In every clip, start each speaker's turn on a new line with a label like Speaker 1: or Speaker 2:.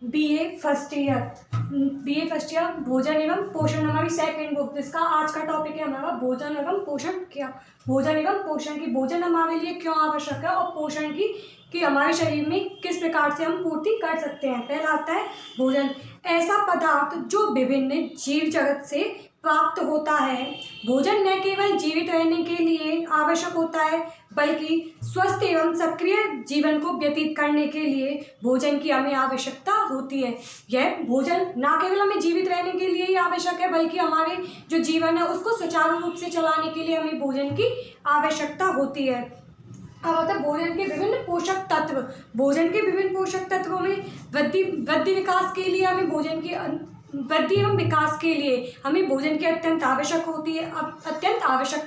Speaker 1: BA first year भोजन एवं पोषण हमारी सेकंड बुक, जिसका आज का टॉपिक है हमारा भोजन एवं पोषण। क्या भोजन एवं पोषण की भोजन हमारे लिए क्यों आवश्यक है और पोषण की कि हमारे शरीर में किस प्रकार से हम पूर्ति कर सकते हैं। पहला आता है भोजन, ऐसा पदार्थ जो विभिन्न जीव जगत से प्राप्त होता है। भोजन न केवल जीवित रहने के लिए आवश्यक होता है बल्कि स्वस्थ एवं सक्रिय जीवन को व्यतीत करने के लिए भोजन की हमें आवश्यकता होती है। यह भोजन न केवल हमें जीवित रहने के लिए ही आवश्यक है बल्कि हमारे जो जीवन है उसको सुचारू रूप से चलाने के लिए हमें भोजन की आवश्यकता होती है। अब आता है भोजन के विभिन्न पोषक तत्व। भोजन के विभिन्न पोषक तत्वों में वृद्धि विकास के लिए हमें भोजन की वृद्धि एवं विकास के लिए हमें भोजन की अत्यंत आवश्यकता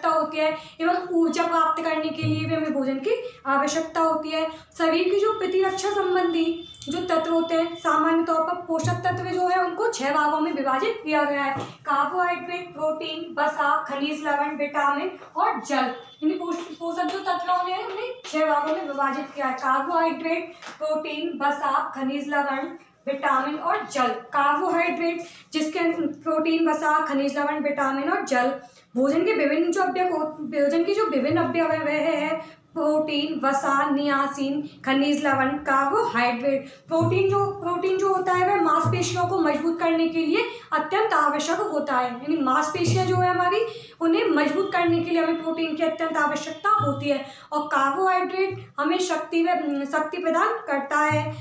Speaker 1: होती है एवं ऊर्जा प्राप्त करने के लिए भी हमें भोजन की आवश्यकता होती है। शरीर की जो प्रतिरक्षा संबंधी जो तत्व होते हैं, सामान्य तौर पर पोषक तत्व जो है उनको 6 भागों में विभाजित किया गया है। कार्बोहाइड्रेट, प्रोटीन, वसा, खनिज लवण, विटामिन और जल। इन पोषक जो तत्व उन्हें 6 भागों में विभाजित किया है। कार्बोहाइड्रेट, प्रोटीन, वसा, खनिज लवण, विटामिन और जल। कार्बोहाइड्रेट जिसके प्रोटीन, वसा, खनिज लवण, विटामिन और जल। भोजन के विभिन्न जो भोजन की जो विभिन्न अवयव है प्रोटीन, वसा, नियासिन, खनिज लवण, कार्बोहाइड्रेट। प्रोटीन जो होता है वह मांसपेशियों को मजबूत करने के लिए अत्यंत आवश्यक होता है। यानी मांसपेशियां जो है हमारी उन्हें मजबूत करने के लिए हमें प्रोटीन की अत्यंत आवश्यकता होती है। और कार्बोहाइड्रेट हमें शक्ति प्रदान करता है।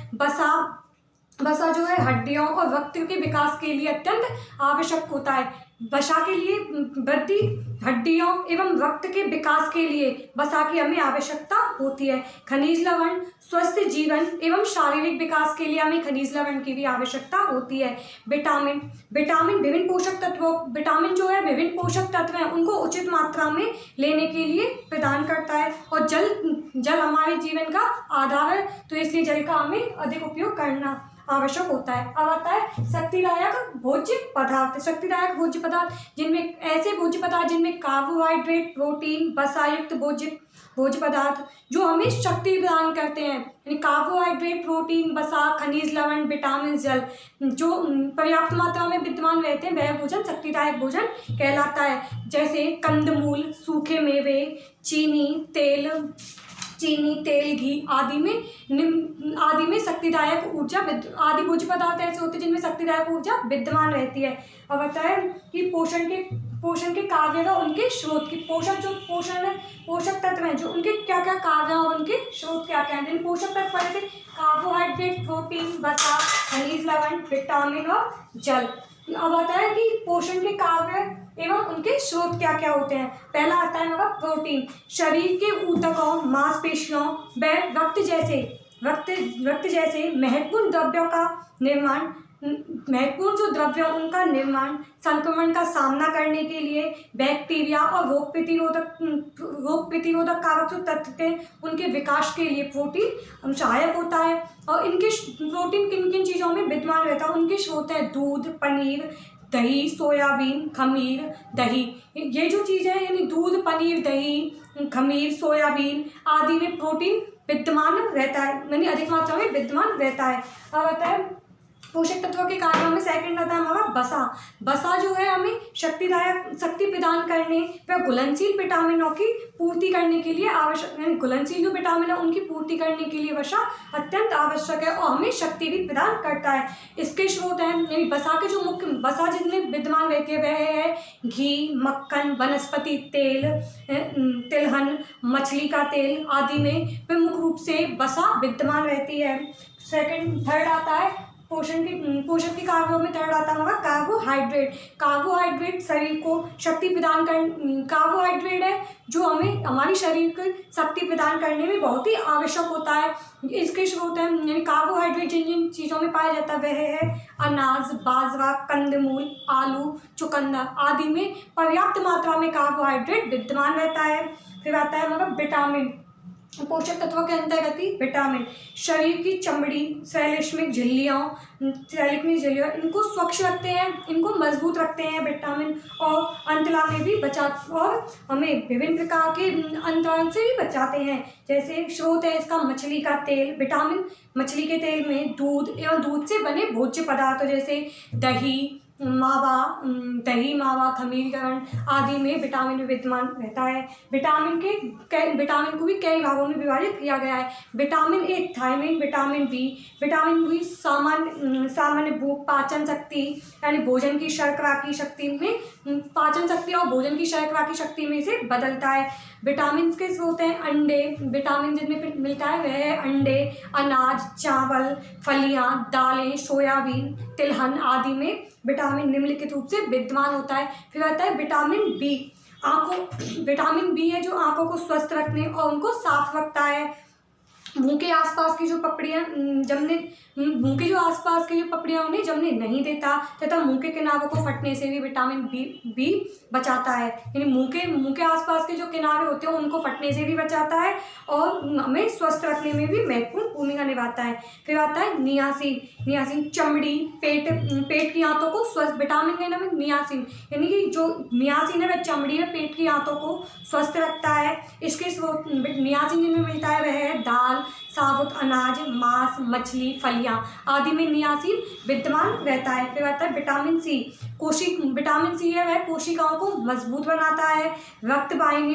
Speaker 1: वसा जो है हड्डियों और रक्त के विकास के लिए अत्यंत आवश्यक होता है। वसा के लिए वृद्धि, हड्डियों एवं रक्त के विकास के लिए वसा की हमें आवश्यकता होती है। खनिज लवण स्वस्थ जीवन एवं शारीरिक विकास के लिए हमें खनिज लवण की भी आवश्यकता होती है। विटामिन विभिन्न पोषक तत्व हैं उनको उचित मात्रा में लेने के लिए प्रदान करता है। और जल हमारे जीवन का आधार है, तो इसलिए जल का हमें अधिक उपयोग करना आवश्यक होता है। अब आता है शक्तिदायक भोज्य पदार्थ जिनमें ऐसे भोज्य पदार्थ जिनमें कार्बोहाइड्रेट, प्रोटीन, वसा युक्त भोज्य पदार्थ जो हमें शक्ति प्रदान करते हैं। यानी कार्बोहाइड्रेट, प्रोटीन, वसा, खनिज लवण, विटामिन, जल जो पर्याप्त मात्रा में विद्यमान रहते हैं वह भोजन शक्तिदायक भोजन कहलाता है। जैसे कंदमूल, सूखे मेवे, चीनी, तेल, घी आदि में शक्तिदायक ऊर्जा आदि भोज्य पदार्थ ऐसे होते हैं जिनमें शक्तिदायक ऊर्जा विद्यमान रहती है। अब बताएं कि पोषण के कार्य और उनके स्रोत की पोषक तत्व हैं जो उनके क्या क्या कार्य और उनके स्रोत क्या क्या हैं। पोषक तत्व पढ़े थे कार्बोहाइड्रेट, प्रोटीन, वसा, खनिज लवण, विटामिन और जल। अब आता है कि पोषण के कार्य एवं उनके स्रोत क्या क्या होते हैं। पहला आता है हमारा प्रोटीन। शरीर के ऊतकों, मांसपेशियों व रक्त जैसे महत्वपूर्ण उनका निर्माण संक्रमण का सामना करने के लिए बैक्टीरिया और रोग प्रतिरोधक कारक तत्व के उनके विकास के लिए प्रोटीन सहायक होता है। और इनके प्रोटीन किन किन चीज़ों में विद्यमान रहता है, उनके स्रोत हैं दूध, पनीर, दही, सोयाबीन, खमीर, दही। ये जो चीज़ें हैं यानी दूध, पनीर, दही, खमीर, सोयाबीन आदि में प्रोटीन विद्यमान रहता है, यानी अधिक मात्रा में विद्यमान रहता है। अब आता है पोषक तत्वों के कारणों में सेकंड आता है हमारा वसा जो है हमें शक्ति प्रदान करने व घुलनशील विटामिनों की पूर्ति करने के लिए आवश्यक, यानी घुलनशील जो विटामिन है उनकी पूर्ति करने के लिए वसा अत्यंत आवश्यक है और हमें शक्ति भी प्रदान करता है। इसके स्रोत हैं यानी वसा के जो मुख्य वसा जिनमें विद्यमान रहती है वह है घी, मक्खन, वनस्पति तेल, तिलहन, मछली का तेल आदि में प्रमुख रूप से वसा विद्यमान रहती है। थर्ड आता है पोषण के कार्यों में थर्ड आता है कार्बोहाइड्रेट शरीर को शक्ति प्रदान कार्बोहाइड्रेट है जो हमें हमारी शरीर को शक्ति प्रदान करने में बहुत ही आवश्यक होता है। इसके स्रोत हैं यानी कार्बोहाइड्रेट जिन जिन चीज़ों में पाया जाता है वह है अनाज, बाजरा, कंदमूल, आलू, चुकंदर आदि में पर्याप्त मात्रा में कार्बोहाइड्रेट विद्यमान रहता है। फिर आता है हमारा पोषक तत्वों के अंतर्गत ही विटामिन शरीर की चमड़ी, शैलिश्मिक झिल्लियों इनको स्वच्छ रखते हैं, इनको मजबूत रखते हैं विटामिन, और अंतला में भी बचा और हमें विभिन्न प्रकार के अंतराल से भी बचाते हैं। जैसे स्रोत है इसका मछली का तेल, विटामिन मछली के तेल में दूध एवं दूध से बने भोज्य पदार्थ जैसे दही मावा खमीरीकरण आदि में विटामिन विद्यमान रहता है। विटामिन को भी कई भागों में विभाजित किया गया है। Vitamin A thiamine, vitamin B सामान्य भूख, पाचन शक्ति यानी भोजन की शर्करा की शक्ति में पाचन शक्ति और भोजन की शर्करा की शक्ति में से बदलता है। विटामिन के स्रोत हैं अंडे, विटामिन जिनमें मिलता है वह है अंडे, अनाज, चावल, फलियां, दालें, सोयाबीन, तिलहन आदि में विटामिन निम्नलिखित रूप से विद्यमान होता है। फिर आता है विटामिन बी है जो आंखों को स्वस्थ रखने और उनको साफ रखता है। मुंह के आसपास की जो पपड़ियाँ उन्हें जमने नहीं देता तथा मुंह के किनारों को फटने से भी विटामिन बी बचाता है। यानी मुंह के आसपास के जो किनारे होते हैं उनको फटने से भी बचाता है और हमें स्वस्थ रखने में भी महत्वपूर्ण भूमिका निभाता है। फिर आता है नियासिन चमड़ी, पेट की आंतों को स्वस्थ, विटामिन का नाम है नियासिन, यानी कि जो नियासिन है वह चमड़ी में पेट की आंतों को स्वस्थ रखता है। इसके स्रोत नियासिन जिनमें मिलता है वह है दाल, साबुत अनाज, मांस, मछली, फलियां आदि में नियासिन विद्यमान रहता है। फिर आता है विटामिन सी है वह कोशिकाओं को मजबूत बनाता है, रक्त वाहिनी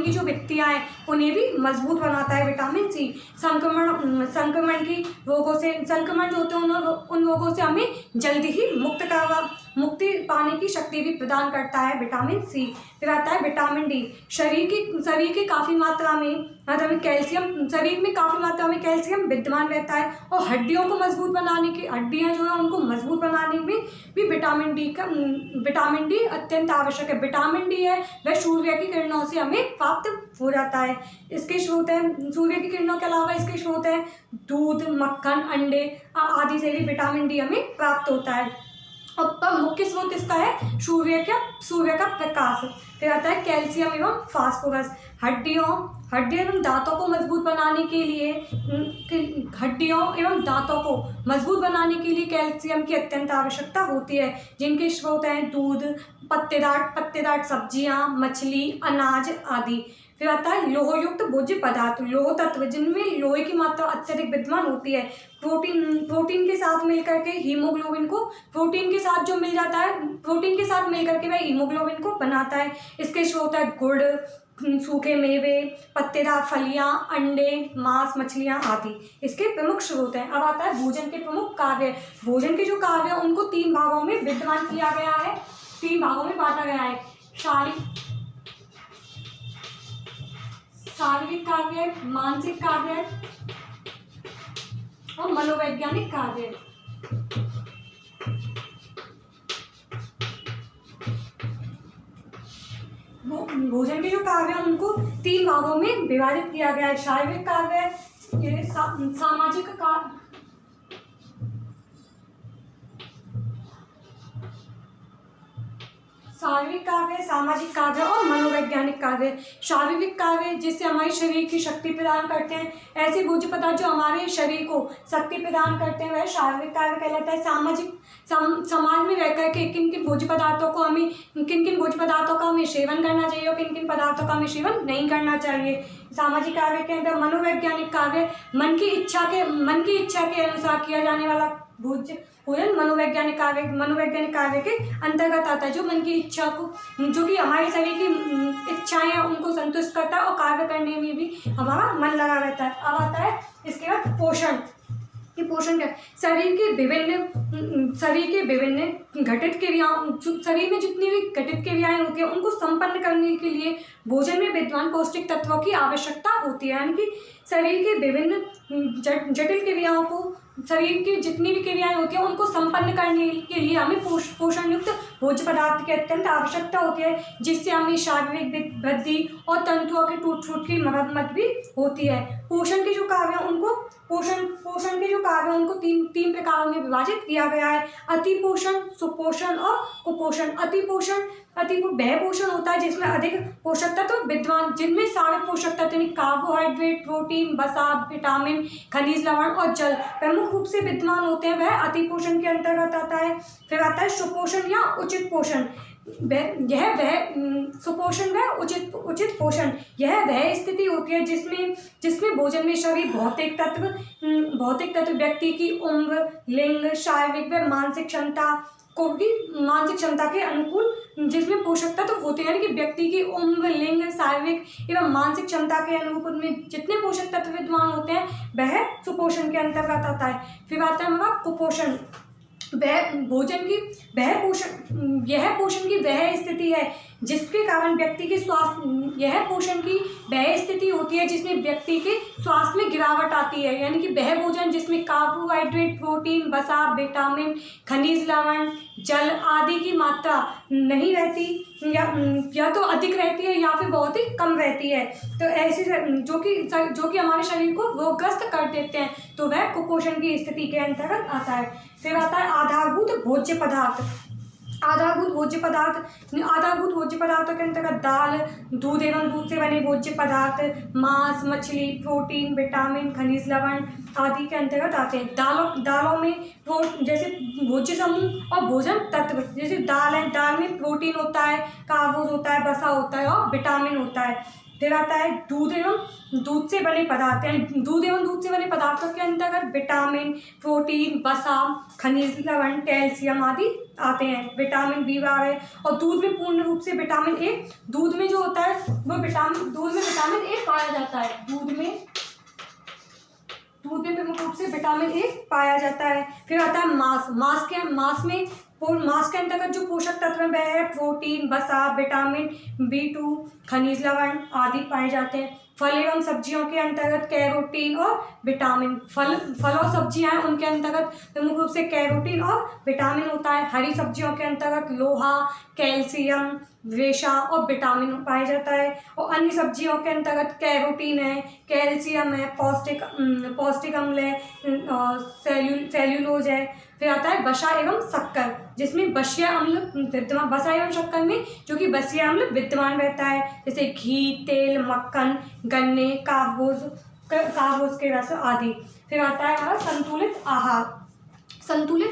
Speaker 1: की जो भित्तियां हैं उन्हें भी मजबूत बनाता है विटामिन सी। संक्रमण जो होते हैं उन रोगों से हमें जल्दी ही मुक्ति पाने की शक्ति भी प्रदान करता है विटामिन सी। फिर आता है विटामिन डी, शरीर में काफ़ी मात्रा में कैल्शियम विद्यमान रहता है और हड्डियां जो है उनको मजबूत बनाने में भी विटामिन डी अत्यंत आवश्यक है। विटामिन डी है वह सूर्य की किरणों से हमें प्राप्त हो जाता है। इसके स्रोत है सूर्य की किरणों के अलावा इसके स्रोत है दूध, मक्खन, अंडे आदि से भी विटामिन डी हमें प्राप्त होता है। अब मुख्य स्रोत इसका है सूर्य का प्रकाश। फिर आता है कैल्शियम एवं फास्फोरस, हड्डियों एवं दांतों को मजबूत बनाने के लिए कैल्शियम की अत्यंत आवश्यकता होती है। जिनके स्रोत हैं दूध, पत्तेदार सब्जियां, मछली, अनाज आदि। फिर आता है लोहयुक्त भोज्य पदार्थ, लोह तत्व जिनमें लोहे की मात्रा अत्यधिक विद्यमान होती है। प्रोटीन के साथ मिलकर के हीमोग्लोबिन को प्रोटीन के साथ मिलकर के वह हीमोग्लोबिन को बनाता है। इसके स्रोत है गुड़, सूखे मेवे, पत्तेदार फलियां, अंडे, मांस, मछलियां आदि इसके प्रमुख स्रोत हैं। अब आता है भोजन के प्रमुख कार्य। भोजन के जो कार्य हैं उनको 3 भागों में विद्यमान किया गया है, 3 भागों में बांटा गया है। शारीरिक कार्य, मानसिक कार्य और मनोवैज्ञानिक कार्य। भोजन के जो कार्य हैं उनको 3 भागों में विभाजित किया गया है। शारीरिक कार्य, सामाजिक कार्य, सामाजिक कार्य और मनोवैज्ञानिक कार्य। शारीरिक कार्य जिससे हमारे शरीर की शक्ति प्रदान करते हैं, ऐसे भोज्य पदार्थ जो हमारे शरीर को शक्ति प्रदान करते हैं वह शारीरिक कार्य कहलाता है। समाज में रहकर के किन किन भोज्य पदार्थों का हमें सेवन करना चाहिए और किन किन पदार्थों का हमें सेवन नहीं करना चाहिए। सामाजिक कार्य के अंदर मनोवैज्ञानिक कार्य, मन की इच्छा के अनुसार किया जाने वाला भोजन मनोवैज्ञानिक कार्य के अंतर्गत आता है। जो मन की इच्छा को, जो कि हमारे शरीर की इच्छाएं हैं उनको संतुष्ट करता है और कार्य करने में भी हमारा मन लगा रहता है। अब आता है इसके बाद पोषण। कि पोषण क्या, शरीर के विभिन्न घटित क्रियाओं, शरीर में जितनी भी घटित क्रियाएं होती हैं उनको संपन्न करने के लिए भोजन में विद्यमान पौष्टिक तत्वों की आवश्यकता होती है। यानी कि शरीर के विभिन्न जटिल क्रियाओं को, शरीर की जितनी भी क्रियाएं होती हैं उनको संपन्न करने के लिए हमें पोषण युक्त भोज्य पदार्थ की अत्यंत आवश्यकता होती है, जिससे हमें शारीरिक वृद्धि और तंतुओं के टूट की मरम्मत भी होती है। पोषण के जो कार्य हैं उनको तीन प्रकारों में विभाजित किया गया है। अति पोषण, सुपोषण और कुपोषण। अति पोषण वह पोषण होता है जिसमें अधिक पोषक तत्व विद्यमान, जिनमें सारे पोषक तत्व यानी कार्बोहाइड्रेट, प्रोटीन, वसा, विटामिन, खनिज, लवण और जल प्रमुख रूप से विद्यमान होते हैं, वह अति पोषण के अंतर्गत आता है। फिर आता है सुपोषण या उचित पोषण। सुपोषण व उचित पोषण यह वह स्थिति होती है जिसमें भोजन में सभी भौतिक तत्व व्यक्ति की उम्र, लिंग, शारीरिक व मानसिक क्षमता के अनुकूल, जिसमें पोषक तत्व होते हैं, यानी कि व्यक्ति की उम्र, लिंग, शारीरिक एवं मानसिक क्षमता के अनुकूल में जितने पोषक तत्व विद्यमान होते हैं वह सुपोषण के अंतर्गत आता है। फिर आता है हमारा कुपोषण। यह पोषण की वह स्थिति है जिसके कारण व्यक्ति के स्वास्थ्य, यह पोषण की वह स्थिति होती है जिसमें व्यक्ति के स्वास्थ्य में गिरावट आती है, यानी कि वह भोजन जिसमें कार्बोहाइड्रेट, प्रोटीन, वसा, विटामिन, खनिज, लवण, जल आदि की मात्रा नहीं रहती या तो अधिक रहती है या फिर बहुत ही कम रहती है, तो ऐसे जो कि हमारे शरीर को रोगग्रस्त कर देते हैं, तो वह कुपोषण की स्थिति के अंतर्गत आता है। फिर आता है आधारभूत भोज्य पदार्थ। आधारभूत भोज्य पदार्थों के अंतर्गत दाल, दूध एवं दूध से बने भोज्य पदार्थ, मांस, मछली, प्रोटीन, विटामिन, खनिज, लवण आदि के अंतर्गत आते हैं। दालों में जैसे भोज्य समूह और भोजन तत्व, जैसे दाल है, दाल में प्रोटीन होता है, कार्बोज होता है, वसा होता है और विटामिन होता है। फिर आता है दूध एवं दूध से बने पदार्थ, यानी दूध एवं दूध से बने पदार्थों के अंतर्गत विटामिन, प्रोटीन, वसा, खनिज, लवण, कैल्शियम आदि आते हैं। विटामिन B12 है और दूध में पूर्ण रूप से विटामिन ए, दूध में जो होता है वो विटामिन ए पाया जाता है। दूध में प्रमुख रूप से विटामिन ए पाया जाता है। फिर आता है मांस के अंतर्गत जो पोषक तत्व है वह है प्रोटीन, वसा, विटामिन B2, खनिज, लवण आदि पाए जाते हैं। फल एवं सब्जियों के अंतर्गत कैरोटीन और विटामिन, फल और सब्जियां हैं उनके अंतर्गत प्रमुख रूप से कैरोटीन और विटामिन होता है। हरी सब्जियों के अंतर्गत लोहा, कैल्शियम, रेशा और विटामिन पाया जाता है, और अन्य सब्जियों के अंतर्गत कैरोटीन है, कैल्शियम है, पौष्टिक अम्ल है, सेल्यूलोज है। फिर आता है वसा एवं शक्कर, जिसमें वसा एवं शक्कर में जो कि वसीय अम्ल विद्यमान रहता है, जैसे घी, तेल, मक्खन, गन्ने, काबूज के रस आदि। फिर आता है हमारा संतुलित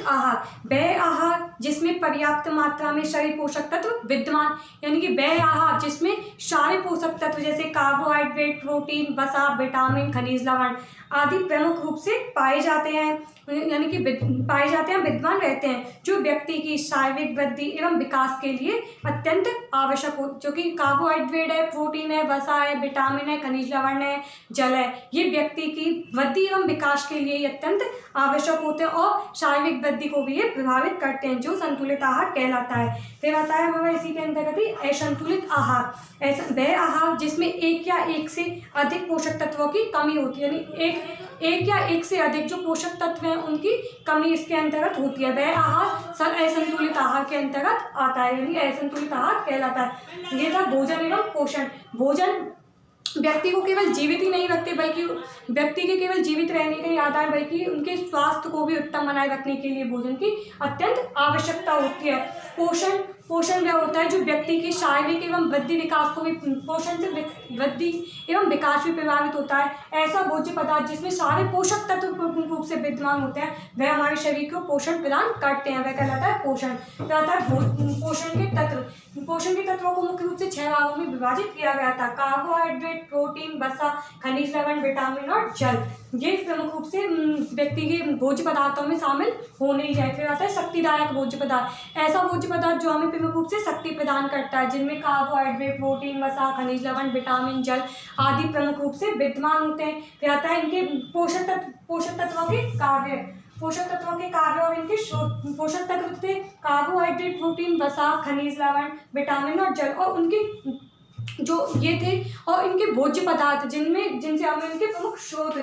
Speaker 1: आहार वह आहार जिसमें पर्याप्त मात्रा में सारे पोषक तत्व विद्यमान, यानी कि वह आहार जिसमें सारे पोषक तत्व जैसे कार्बोहाइड्रेट, प्रोटीन, वसा, विटामिन, खनिज, लवण आदि प्रमुख रूप से पाए जाते हैं, यानी कि विद्यमान रहते हैं, जो व्यक्ति की शारीरिक वृद्धि एवं विकास के लिए अत्यंत आवश्यक हो, जो कि कार्बोहाइड्रेट है, प्रोटीन है, वसा है, विटामिन है, खनिज, लवण है, जल है, ये व्यक्ति की वृद्धि एवं विकास के लिए अत्यंत आवश्यक होते हैं और शारीरिक वृद्धि को भी ये प्रभावित करते हैं, जो संतुलित आहार कहलाता है। फिर आता है हमारा इसी के अंतर्गत ही असंतुलित आहार, ऐसा वह आहार जिसमें एक या एक से अधिक पोषक तत्वों की कमी होती है, यानी एक या एक से अधिक जो पोषक तत्व हैं उनकी कमी इसके अंतर्गत होती है, वह आहार असंतुलित आहार के अंतर्गत आता है, यानी असंतुलित आहार कहलाता है। ये था भोजन एवं पोषण। भोजन व्यक्ति को केवल जीवित ही नहीं रखते, बल्कि व्यक्ति के केवल जीवित रहने का ही आधार, बल्कि उनके स्वास्थ्य को भी उत्तम बनाए रखने के लिए भोजन की अत्यंत आवश्यकता होती है। पोषण वह होता है जो व्यक्ति के शारीरिक एवं वृद्धि विकास को भी, पोषण से वृद्धि एवं विकास भी प्रभावित होता है। ऐसा भोज्य पदार्थ जिसमें सारे पोषक तत्व पूर्ण रूप से विद्यमान होते हैं वह हमारे शरीर को पोषण प्रदान करते हैं, वह कहलाता है पोषण। कहलाता है पोषण के तत्वों को मुख्य रूप से 6 भागों में विभाजित किया गया था। कार्बोहाइड्रेट, प्रोटीन, वसा, खनिज, लवण, विटामिन और जल, ये प्रमुख रूप से व्यक्ति के भोज्य पदार्थों में शामिल हो नहीं जाए। फिर आता है शक्तिदायक भोज्य पदार्थ, ऐसा भोज्य पदार्थ जो हमें प्रमुख रूप से शक्ति प्रदान करता है, जिनमें कार्बोहाइड्रेट, प्रोटीन, वसा, खनिज, लवण, विटामिन, जल आदि प्रमुख रूप से विद्यमान होते हैं। फिर आता है इनके पोषक तत्वों के कार्य और इनके पोषक तत्व थे कार्बोहाइड्रेट, प्रोटीन, वसा, खनिज, लवण, विटामिन और जल, और उनके जो ये थे और इनके भोज्य पदार्थ जिनसे हमें इनके प्रमुख स्रोत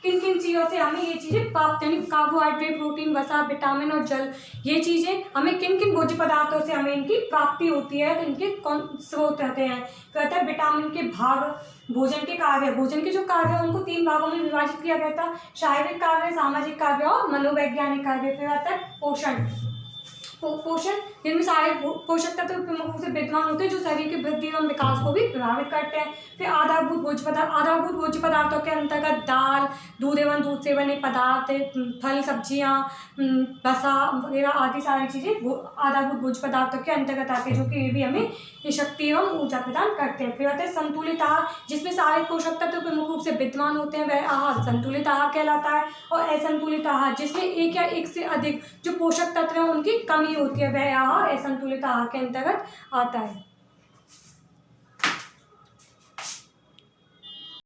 Speaker 1: किन चीज़ों से हमें ये चीज़ें प्राप्त, यानी कार्बोहाइड्रेट, प्रोटीन, वसा, विटामिन और जल, ये चीज़ें हमें किन भोज्य पदार्थों से हमें इनकी प्राप्ति होती है, तो इनके कौन स्रोत रहते हैं। कहता है विटामिन के भाग, भोजन के जो कार्य है उनको 3 भागों में विभाजित किया गया था, शारीरिक कार्य, सामाजिक कार्य और मनोवैज्ञानिक कार्य। फिर आता है पोषण, जिनमें सारे पोषक तत्व प्रमुख रूप से विद्यमान होते हैं जो शरीर की वृद्धि एवं विकास को भी प्रभावित करते हैं। फिर आधारभूत भोज्य पदार्थों के अंतर्गत दाल, दूध एवं दूध से बने पदार्थ, फल, सब्जियां, वसा वगैरह आदि सारी चीज़ें आधारभूत भोज्य पदार्थों के अंतर्गत आते हैं, जो कि ये भी हमें शक्ति एवं ऊर्जा प्रदान करते हैं। फिर आते हैं संतुलित आहार, जिसमें सारे पोषक तत्व प्रमुख रूप से विद्यमान होते हैं, वह आहार संतुलित आहार कहलाता है। और असंतुलित आहार, जिसमें एक या एक से अधिक जो पोषक तत्व हैं उनकी कमी होती है, वह आहार असंतुलित आहार के अंतर्गत आता है।